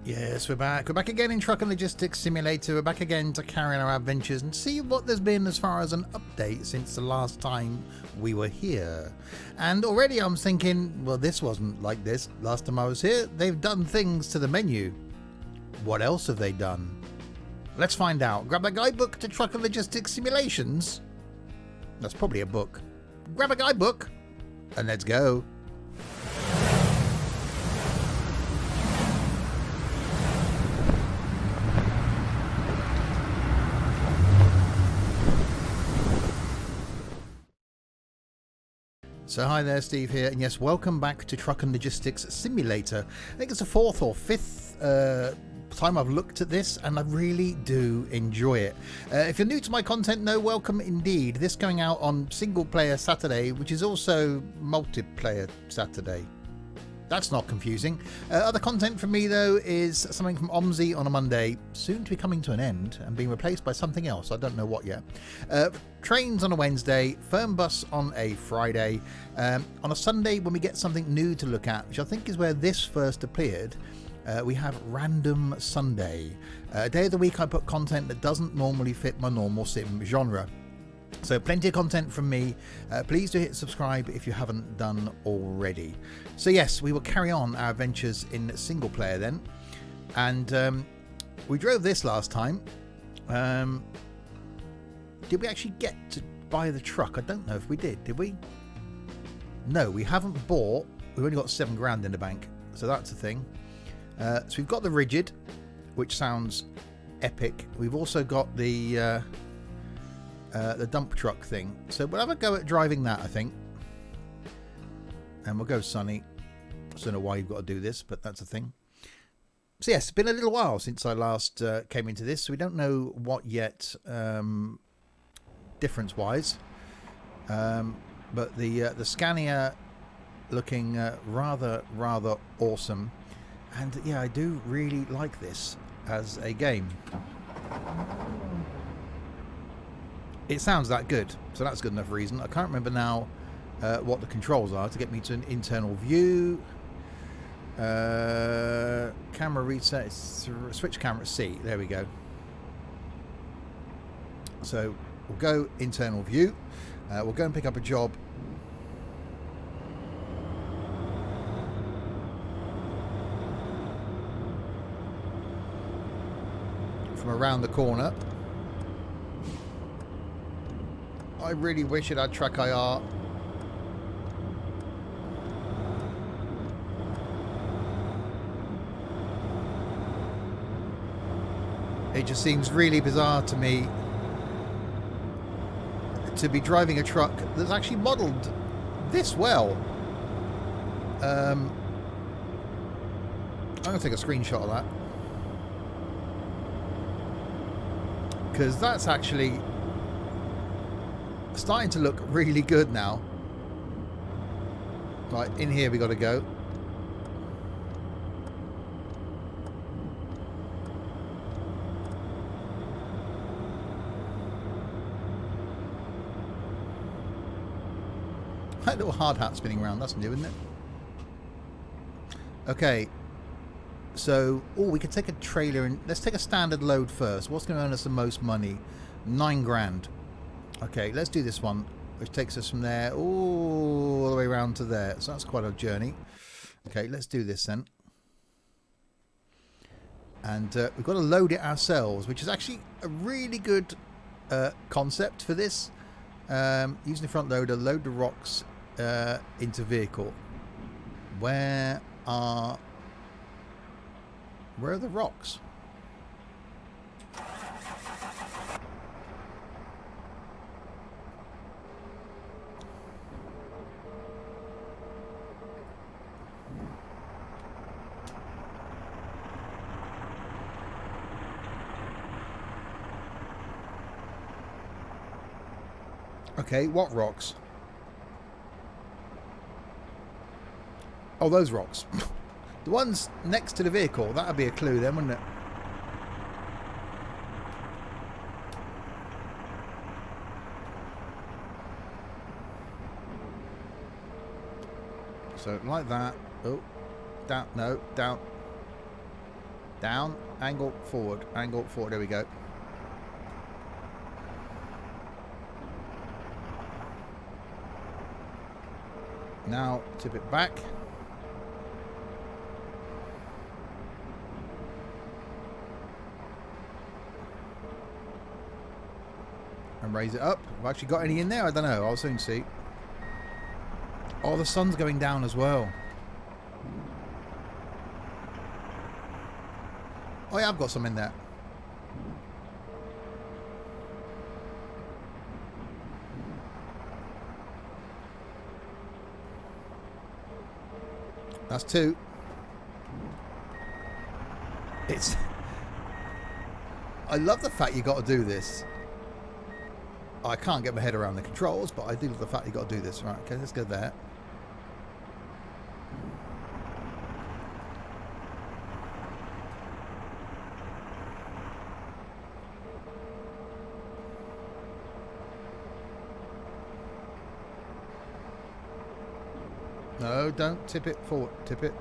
Yes, we're back. We're back again in Truck and Logistics Simulator. We're back again to carry on our adventures and see what there's been as far as an update since the last time we were here. And already I'm thinking, well, this wasn't like this last time I was here. They've done things to the menu. What else have they done? Let's find out. Grab a guidebook to Truck and Logistics Simulations. That's probably a book. Grab a guidebook and let's go. So hi there, Steve here, and yes, welcome back to Truck and Logistics Simulator. I think it's the fourth or fifth time I've looked at this, and I really do enjoy it. If you're new to my content, no, welcome indeed. This going out on single player Saturday, which is also multiplayer Saturday. That's not confusing. Other content from me, though, is something from OMSI on a Monday, soon to be coming to an end and being replaced by something else. I don't know what yet. Trains on a Wednesday, Firm Bus on a Friday. On a Sunday, when we get something new to look at, which I think is where this first appeared, we have Random Sunday. A day of the week I put content that doesn't normally fit my normal sim genre. So plenty of content from me. Please do hit subscribe if you haven't done already. So yes, we will carry on our adventures in single player then. And we drove this last time. Did we actually get to buy the truck? I don't know if we did we? No, we haven't bought. We've only got £7,000 in the bank. So that's the thing. So we've got the Rigid, which sounds epic. We've also got the dump truck thing, so we'll have a go at driving that, I think, and we'll go sunny. I don't know why you've got to do this, but that's a thing. So yes, it's been a little while since I last came into this, so we don't know what yet difference wise, but the Scania looking rather awesome, and yeah, I do really like this as a game. It sounds that good, so that's good enough reason. I can't remember now what the controls are to get me to an internal view. Camera reset, switch camera C, there we go. So we'll go internal view. We'll go and pick up a job. From around the corner. I really wish it had track IR. It just seems really bizarre to me to be driving a truck that's actually modelled this well. I'm going to take a screenshot of that, because that's actually starting to look really good now. Right, in here we got to go. That little hard hat spinning around, that's new, isn't it? Okay, so we could take a trailer and let's take a standard load first. What's going to earn us the most money? £9,000. Okay, let's do this one, which takes us from there all the way around to there. So that's quite a journey. Okay, let's do this then. And we've got to load it ourselves, which is actually a really good concept for this. Using the front loader, load the rocks into vehicle. Where are the rocks? Okay, what rocks? Oh, those rocks. The ones next to the vehicle. That would be a clue then, wouldn't it? So like that. Oh, down, no, down. Down, angle, forward, angle, forward. There we go. Now tip it back. And raise it up. Have I actually got any in there? I don't know. I'll soon see. Oh, the sun's going down as well. Oh yeah, I've got some in there. That's 2. It's... I love the fact you got to do this. I can't get my head around the controls, but I do love the fact you got to do this. Right, okay, let's go there. No, don't tip it forward. Tip it.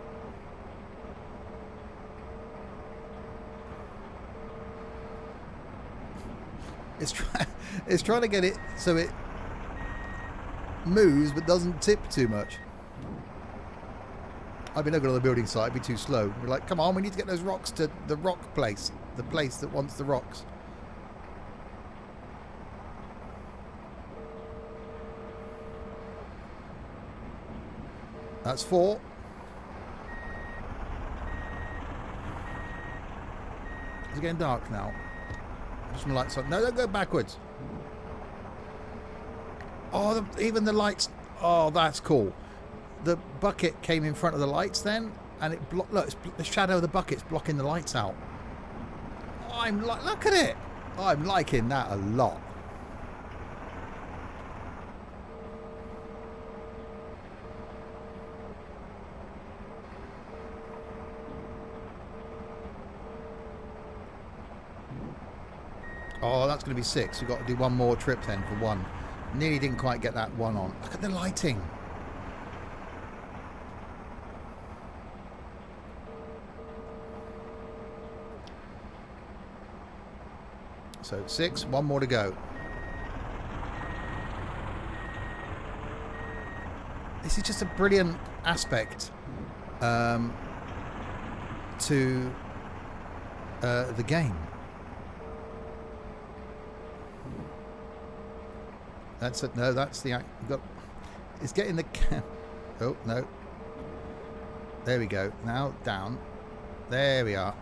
It's trying to get it so it moves but doesn't tip too much. I've been looking on the building site, it'd be too slow. We're like, come on, we need to get those rocks to the rock place. The place that wants the rocks. That's 4. It's getting dark now. Just some lights on. No, don't go backwards. Oh, even the lights. Oh, that's cool. The bucket came in front of the lights then, and it blocked. Look, the shadow of the bucket's blocking the lights out. Oh, look at it. I'm liking that a lot. Oh, that's going to be 6. We've got to do one more trip then for 1. Nearly didn't quite get that 1 on. Look at the lighting. So 6, 1 more to go. This is just a brilliant aspect to the game. That's it. No, that's the... It's getting the... Oh, no. There we go. Now, down. There we are.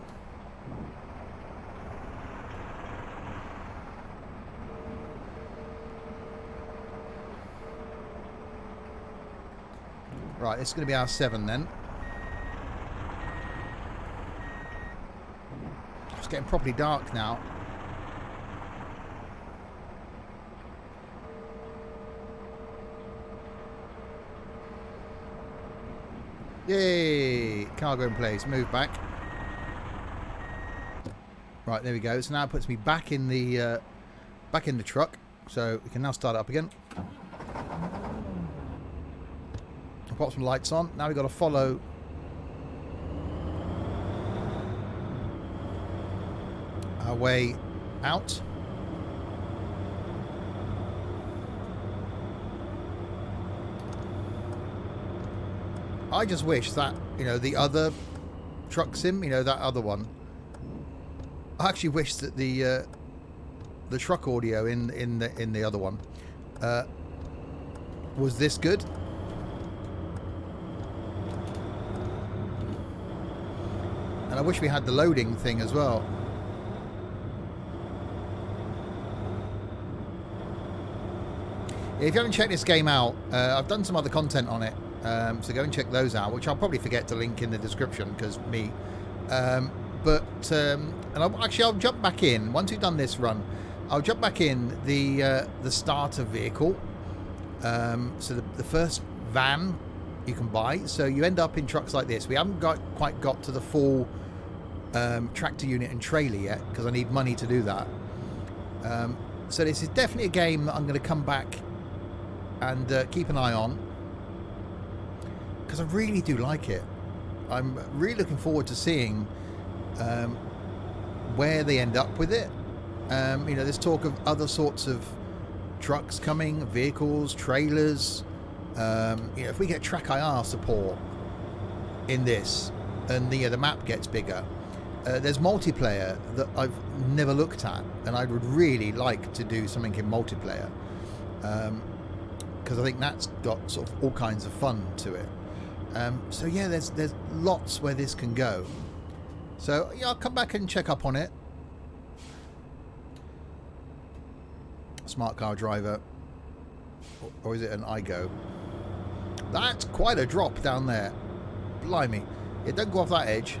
Right, this is going to be our 7 then. It's getting properly dark now. Yay! Cargo in place. Move back. Right, there we go. So now it puts me back in the truck. So we can now start it up again. I'll pop some lights on. Now we've got to follow our way out. I just wish that, you know, the other truck sim, you know, that other one. I actually wish that the truck audio in the other one was this good. And I wish we had the loading thing as well. If you haven't checked this game out, I've done some other content on it. So go and check those out, which I'll probably forget to link in the description because me. And I'll jump back in once we've done this run. I'll jump back in the starter vehicle. So the first van you can buy. So you end up in trucks like this. We haven't quite got to the full tractor unit and trailer yet because I need money to do that. So this is definitely a game that I'm going to come back and keep an eye on. Because I really do like it. I'm really looking forward to seeing Where they end up with it, there's talk of other sorts of trucks coming, vehicles, trailers. If we get track IR support in this, and the map gets bigger, there's multiplayer that I've never looked at, and I would really like to do something in multiplayer, because I think that's got sort of all kinds of fun to it. So yeah, there's lots where this can go. So yeah, I'll come back and check up on it. Smart car driver, or is it an iGo? That's quite a drop down there. Blimey, it don't go off that edge.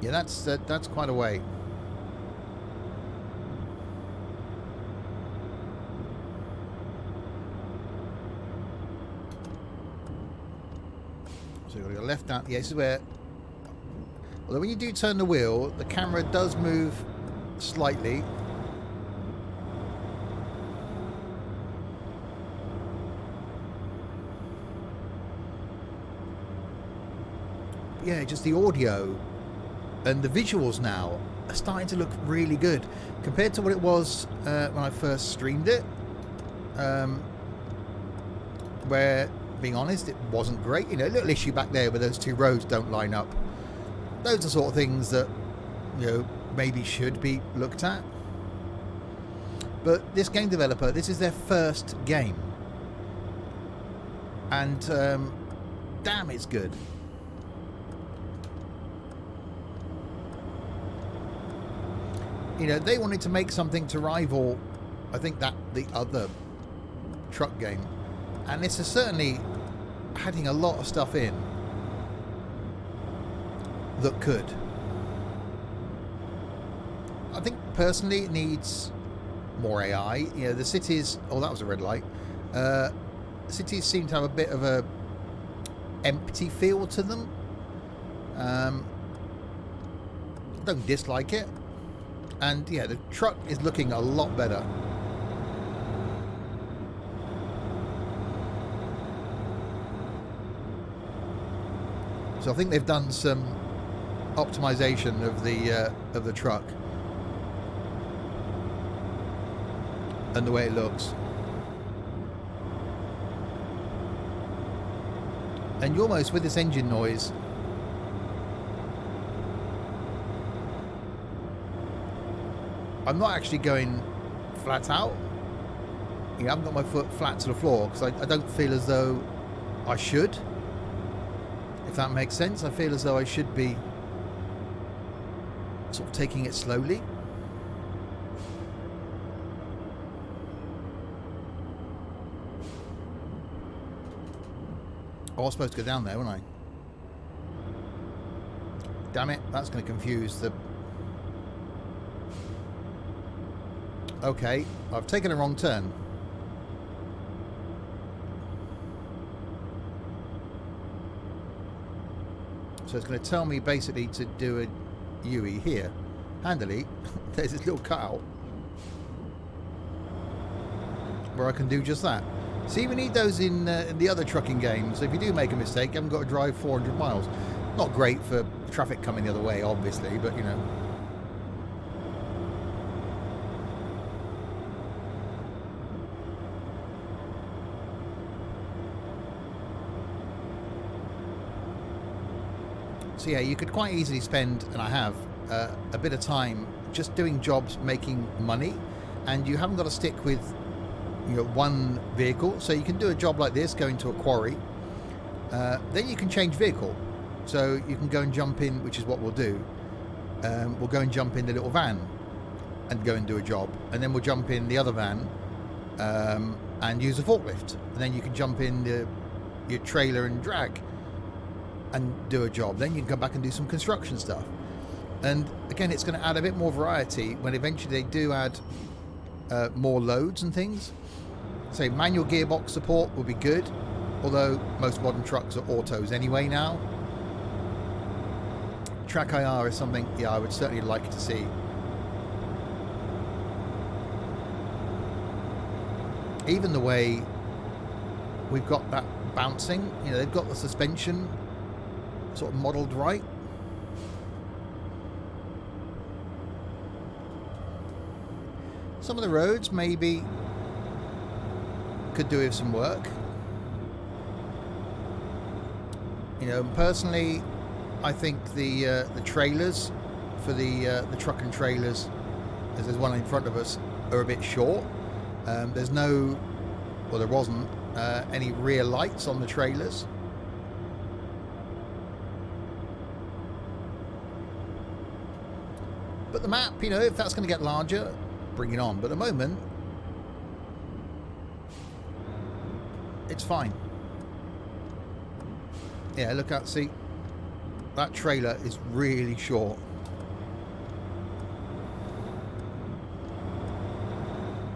Yeah, that's quite a way. So you've got to go left down. Yeah, this is where. Although when you do turn the wheel, the camera does move slightly. Yeah, just the audio and the visuals now are starting to look really good compared to what it was when I first streamed it, where, being honest, it wasn't great. A little issue back there where those two roads don't line up. Those are sort of things that maybe should be looked at. But this game developer, this is their first game, and damn, it's good. They wanted to make something to rival, I think, that the other truck game, and this is certainly adding a lot of stuff in that could. I think personally it needs more AI. The cities. Oh, that was a red light. Cities seem to have a bit of a empty feel to them. Don't dislike it. And yeah, the truck is looking a lot better. So I think they've done some optimization of the truck and the way it looks. And you almost, with this engine noise, I'm not actually going flat out. I haven't got my foot flat to the floor because I don't feel as though I should. If that makes sense, I feel as though I should be sort of taking it slowly. Oh, I was supposed to go down there, wasn't I? Damn it, that's going to confuse the... Okay, I've taken a wrong turn. So it's going to tell me basically to do a UE here. Handily, there's this little cutout where I can do just that. See, we need those in the other trucking games. So if you do make a mistake, you haven't got to drive 400 miles. Not great for traffic coming the other way, obviously, but you know. So yeah, you could quite easily spend, and I have, a bit of time just doing jobs making money, and you haven't got to stick with one vehicle. So you can do a job like this, go into a quarry, then you can change vehicle. So you can go and jump in, which is what we'll do. We'll go and jump in the little van and go and do a job, and then we'll jump in the other van and use a forklift, and then you can jump in your trailer and drag and do a job. Then you can come back and do some construction stuff. And again, it's going to add a bit more variety when eventually they do add more loads and things. So manual gearbox support will be good, although most modern trucks are autos anyway now. track IR is something, yeah, I would certainly like to see. Even the way we've got that bouncing, you know, they've got the suspension sort of modelled right. Some of the roads maybe could do with some work. You know, personally, I think the trailers for the truck and trailers, as there's one in front of us, are a bit short. There's no, well, there wasn't any rear lights on the trailers. But the map, you know, if that's going to get larger, bring it on. But at the moment, it's fine. Yeah, look out, see, that trailer is really short.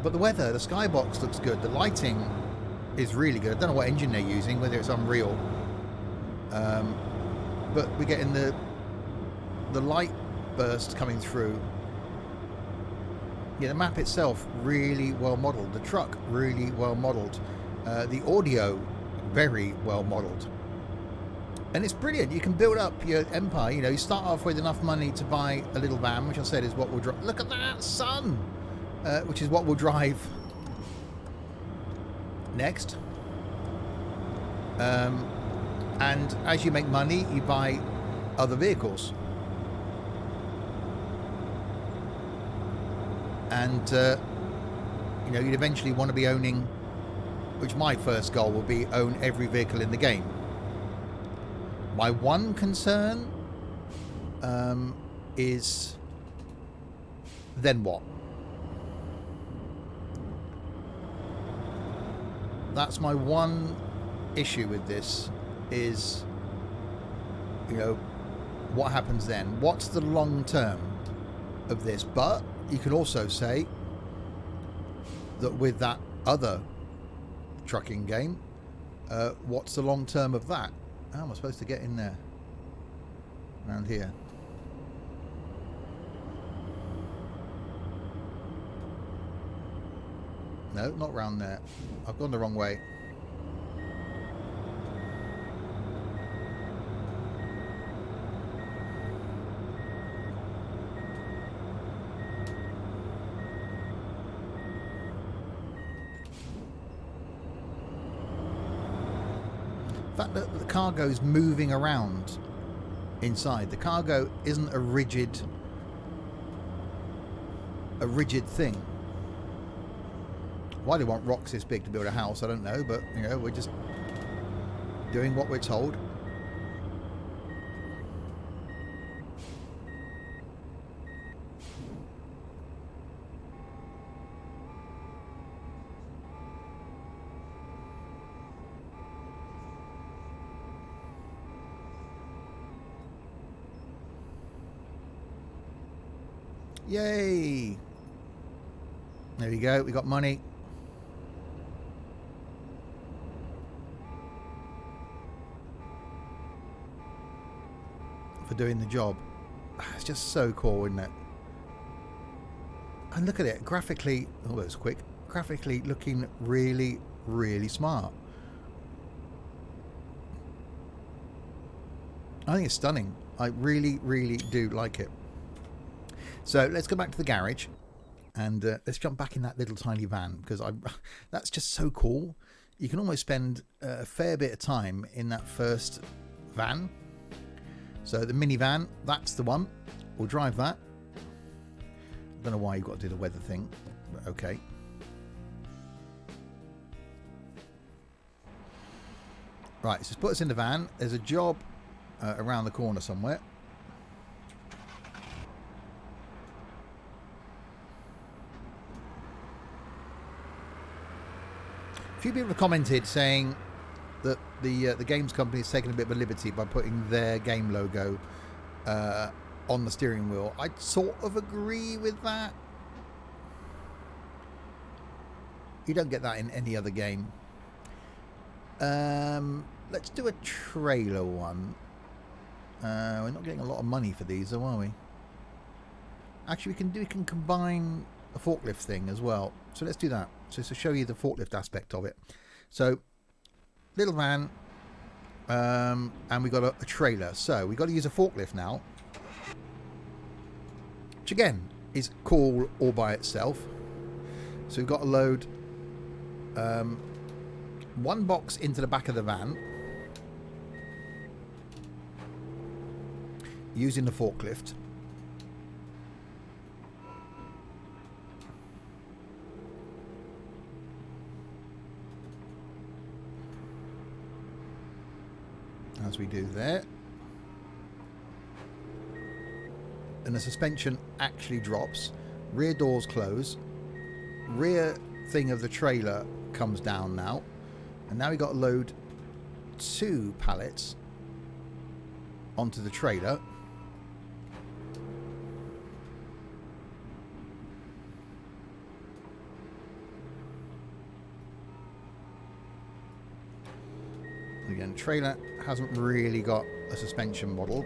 But the weather, the skybox looks good. The lighting is really good. I don't know what engine they're using, whether it's Unreal. But we're getting the light burst coming through. Yeah, the map itself really well modelled. The truck really well modelled. The audio very well modelled. And it's brilliant. You can build up your empire. You know, you start off with enough money to buy a little van, which I said is what we'll drive. Look at that sun! Which is what we'll drive next. And as you make money, you buy other vehicles. And, you know, you'd eventually want to be owning, which my first goal will be, own every vehicle in the game. My one concern is, then what? That's my one issue with this, is, you know, what happens then? What's the long term of this? But you could also say that with that other trucking game, what's the long term of that? How am I supposed to get in there? Around here. No, not round there. I've gone the wrong way. The fact that the cargo's moving around inside. The cargo isn't a rigid thing. Why they want rocks this big to build a house, I don't know, but you know, we're just doing what we're told. Yay! There we go, we got money. For doing the job. It's just so cool, isn't it? And look at it, graphically, oh, that was quick. Graphically looking really, really smart. I think it's stunning. I really, really do like it. So let's go back to the garage and let's jump back in that little tiny van, because that's just so cool. You can almost spend a fair bit of time in that first van. So the minivan, that's the one. We'll drive that. I don't know why you've got to do the weather thing, but okay. Right, so let's put us in the van. There's a job around the corner somewhere. A few people have commented saying that the games company has taken a bit of a liberty by putting their game logo on the steering wheel. I sort of agree with that. You don't get that in any other game. Let's do a trailer one. We're not getting a lot of money for these, though, are we? Actually, we can combine a forklift thing as well. So let's do that. So to show you the forklift aspect of it. So little van, and we got a trailer. So we got to use a forklift now, which again is cool all by itself. So we've got to load one box into the back of the van using the forklift. As we do there, and the suspension actually drops, rear doors close, rear thing of the trailer comes down now, and now we got to load 2 pallets onto the trailer. Again, trailer hasn't really got a suspension model,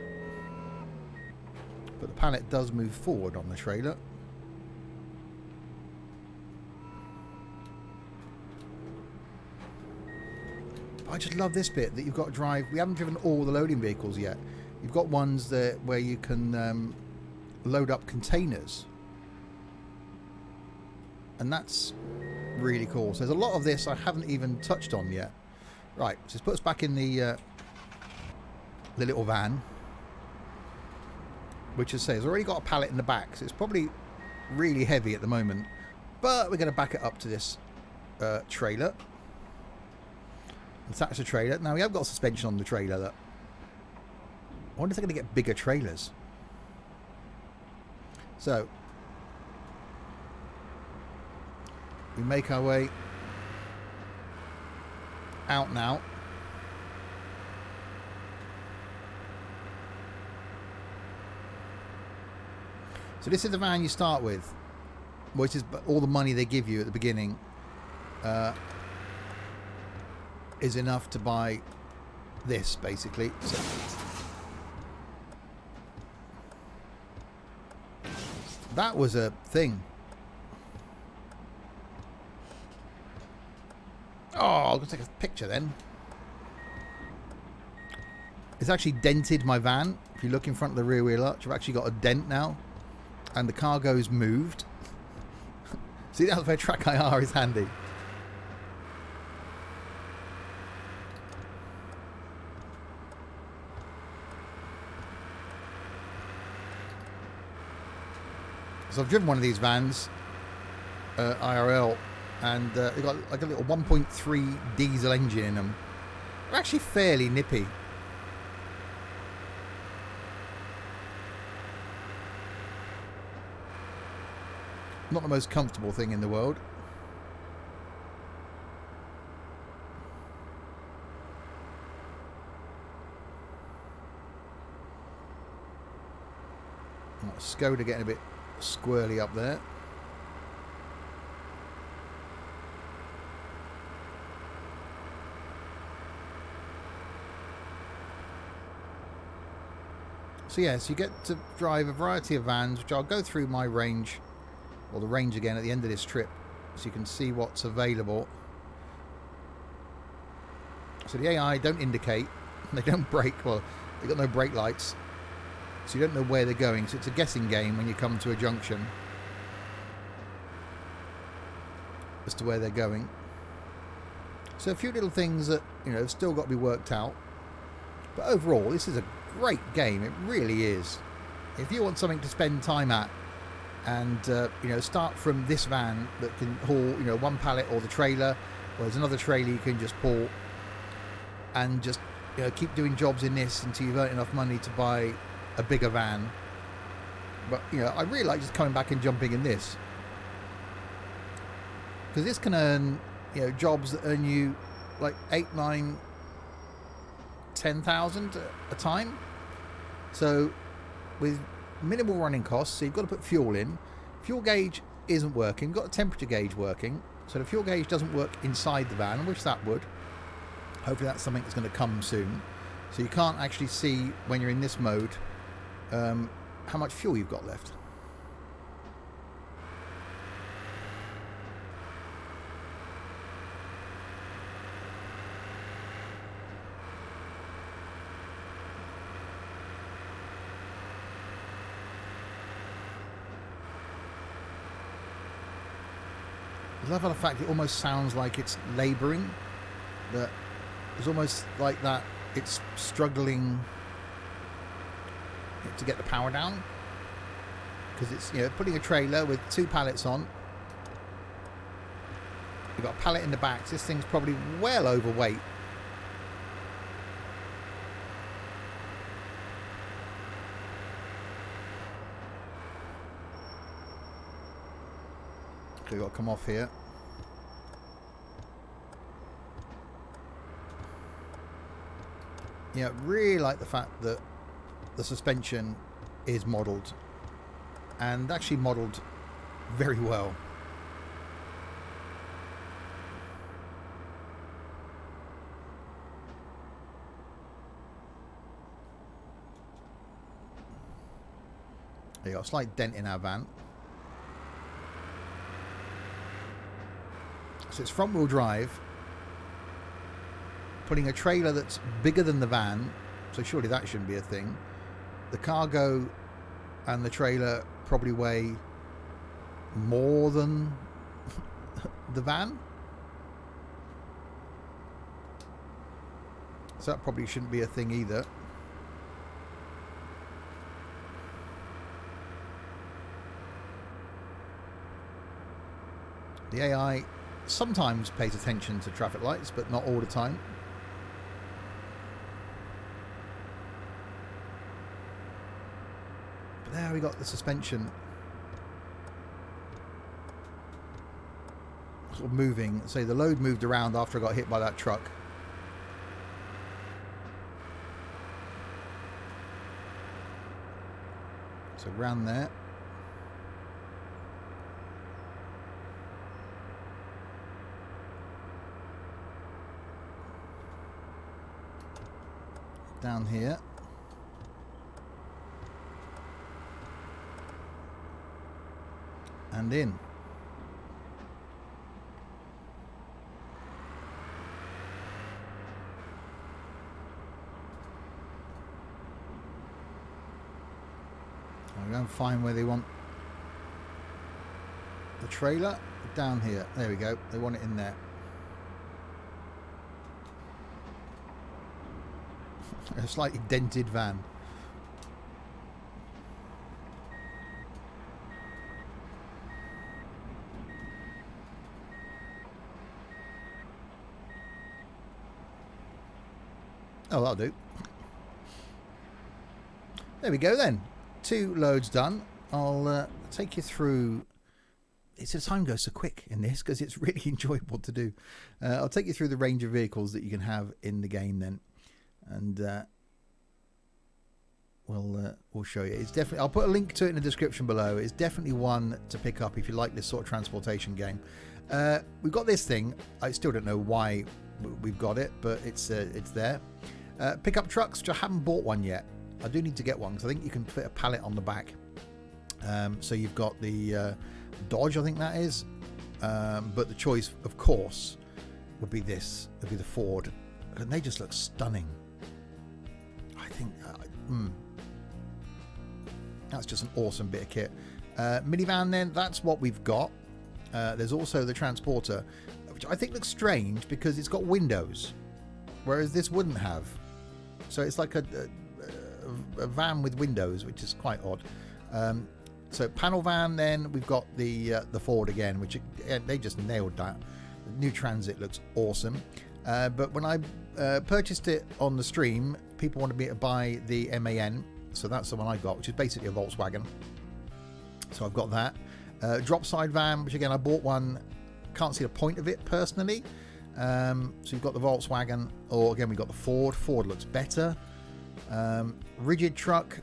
but the pallet does move forward on the trailer. I just love this bit that you've got to drive. We haven't driven all the loading vehicles yet. You've got ones that where you can load up containers, and that's really cool. So there's a lot of this I haven't even touched on yet. Right, so this puts us back in the little van, which, as I say, has already got a pallet in the back, so it's probably really heavy at the moment. But we're going to back it up to this trailer. Attach the trailer. Now we have got suspension on the trailer. That I wonder if they're going to get bigger trailers. So we make our way out now. So this is the van you start with, which is all the money they give you at the beginning is enough to buy this, basically. So that was a thing. Oh, I'm going to take a picture then. It's actually dented my van. If you look in front of the rear wheel arch, I've actually got a dent now. And the cargo's moved. See, that's where Track IR is handy. So I've driven one of these vans, IRL, and they've got like a little 1.3 diesel engine in them. They're actually fairly nippy. Not the most comfortable thing in the world. Skoda getting a bit squirrely up there. So yes, you get to drive a variety of vans, which I'll go through my range, or the range again at the end of this trip, so you can see what's available. So the AI don't indicate, they don't brake, well, they've got no brake lights, so you don't know where they're going, so it's a guessing game when you come to a junction as to where they're going. So a few little things that, you know, have still got to be worked out, but overall this is a great game. It really is. If you want something to spend time at, and you know, start from this van that can haul, you know, one pallet or the trailer, or there's another trailer you can just pull, and just, you know, keep doing jobs in this until you've earned enough money to buy a bigger van. But you know, I really like just coming back and jumping in this, because this can earn, you know, jobs that earn you like 8, 9, 10,000 a time. So with minimal running costs, so you've got to put fuel in. Fuel gauge isn't working. We've got a temperature gauge working, so the fuel gauge doesn't work inside the van. I wish that would. Hopefully that's something that's going to come soon. So you can't actually see when you're in this mode how much fuel you've got left. I love the fact it almost sounds like it's labouring. That it's almost like that it's struggling to get the power down, because it's, you know, putting a trailer with 2 pallets on. You've got a pallet in the back, so this thing's probably well overweight. So we've got to come off here. Yeah, really like the fact that the suspension is modelled, and actually modelled very well. There you got a slight dent in our van. So it's front wheel drive, putting a trailer that's bigger than the van, so surely that shouldn't be a thing. The cargo and the trailer probably weigh more than the van, so that probably shouldn't be a thing either. The AI sometimes pays attention to traffic lights, but not all the time. But there we got the suspension sort of moving. Say the load moved around after I got hit by that truck. So round there. Down here. And in. I'll go and find where they want the trailer. Down here. There we go. They want it in there. A slightly dented van. Oh, that'll do. There we go then. 2 loads done. I'll take you through. It's the time goes so quick in this because it's really enjoyable to do. I'll take you through the range of vehicles that you can have in the game then. And we'll show you. It's definitely. I'll put a link to it in the description below. It's definitely one to pick up if you like this sort of transportation game. We've got this thing. I still don't know why we've got it, but it's there. Pickup trucks, which I haven't bought one yet. I do need to get one because I think you can fit a pallet on the back. So you've got the Dodge, I think that is. But the choice, of course, would be this. Would be the Ford, and they just look stunning. I think that's just an awesome bit of kit. Minivan then, that's what we've got. There's also the Transporter, which I think looks strange because it's got windows, whereas this wouldn't have. So it's like a van with windows, which is quite odd. So panel van, then we've got the Ford again, which they just nailed that. The new Transit looks awesome. But when I purchased it on the stream, people wanted me to buy the MAN, so that's the one I got, which is basically a Volkswagen. So I've got that. Drop side van, which again I bought one. Can't see the point of it personally. So you've got the Volkswagen, or again we've got the Ford. Ford looks better. Rigid truck,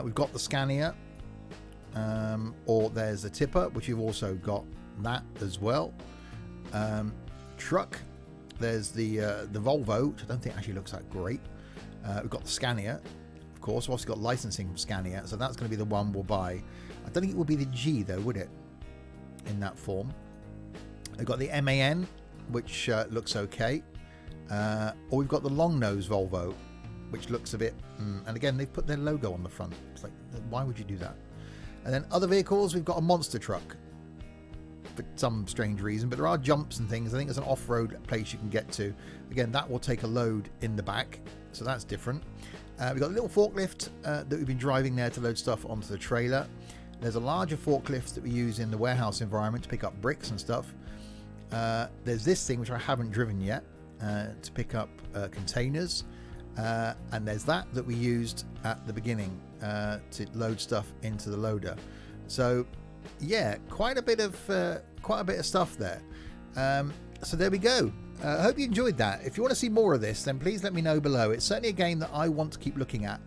we've got the Scania, or there's the Tipper, which you've also got that as well. Truck, there's the Volvo, which I don't think actually looks that great. We've got the Scania, of course. We've also got licensing from Scania, so that's going to be the one we'll buy. I don't think it would be the G though, would it? In that form. We've got the MAN, which looks okay. Or we've got the long nose Volvo, which looks a bit... and again, they've put their logo on the front. It's like, why would you do that? And then other vehicles, we've got a monster truck for some strange reason, but there are jumps and things. I think there's an off-road place you can get to. Again, that will take a load in the back, so that's different. We've got a little forklift that we've been driving there to load stuff onto the trailer. There's a larger forklift that we use in the warehouse environment to pick up bricks and stuff. There's this thing which I haven't driven yet to pick up containers. And there's that we used at the beginning to load stuff into the loader. So yeah, quite a bit of stuff there. So there we go. I hope you enjoyed that. If you want to see more of this, then please let me know below. It's certainly a game that I want to keep looking at.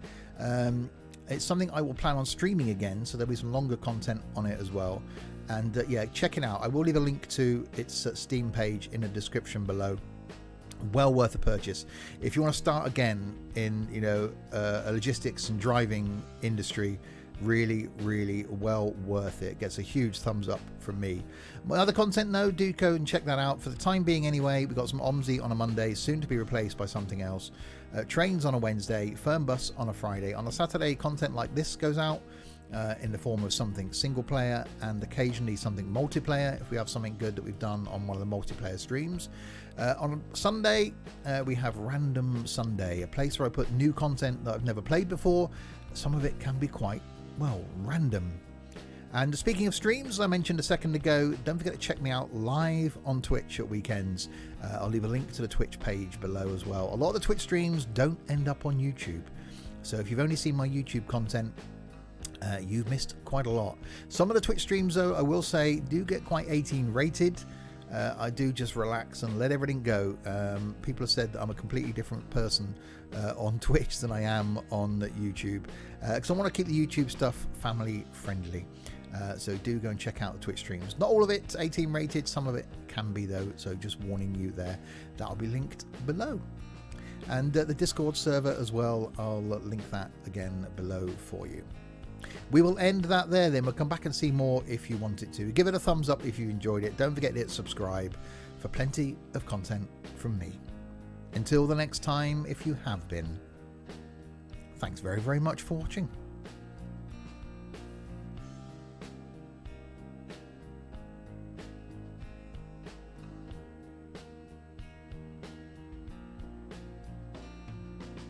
It's something I will plan on streaming again, so there'll be some longer content on it as well. And yeah, check it out. I will leave a link to its Steam page in the description below. Well worth a purchase if you want to start again in a logistics and driving industry. Really well worth it. Gets a huge thumbs up from me. My other content though, do go and check that out. For the time being anyway, we've got some OMSI on a Monday, soon to be replaced by something else. Trains on a Wednesday, Firm Bus on a Friday. On a Saturday, content like this goes out in the form of something single player and occasionally something multiplayer if we have something good that we've done on one of the multiplayer streams. On Sunday, we have Random Sunday, a place where I put new content that I've never played before. Some of it can be quite, well, random. And speaking of streams, I mentioned a second ago, don't forget to check me out live on Twitch at weekends. I'll leave a link to the Twitch page below as well. A lot of the Twitch streams don't end up on YouTube. So if you've only seen my YouTube content, you've missed quite a lot. Some of the Twitch streams, though, I will say, do get quite 18 rated. I do just relax and let everything go. People have said that I'm a completely different person on Twitch than I am on YouTube, because I want to keep the YouTube stuff family friendly. So do go and check out the Twitch streams. Not all of it 18 rated, some of it can be though, so just warning you there. That'll be linked below. And the Discord server as well, I'll link that again below for you. We will end that there then. We'll come back and see more if you want it to. Give it a thumbs up if you enjoyed it. Don't forget to hit subscribe for plenty of content from me. Until the next time, if you have been, thanks very much for watching.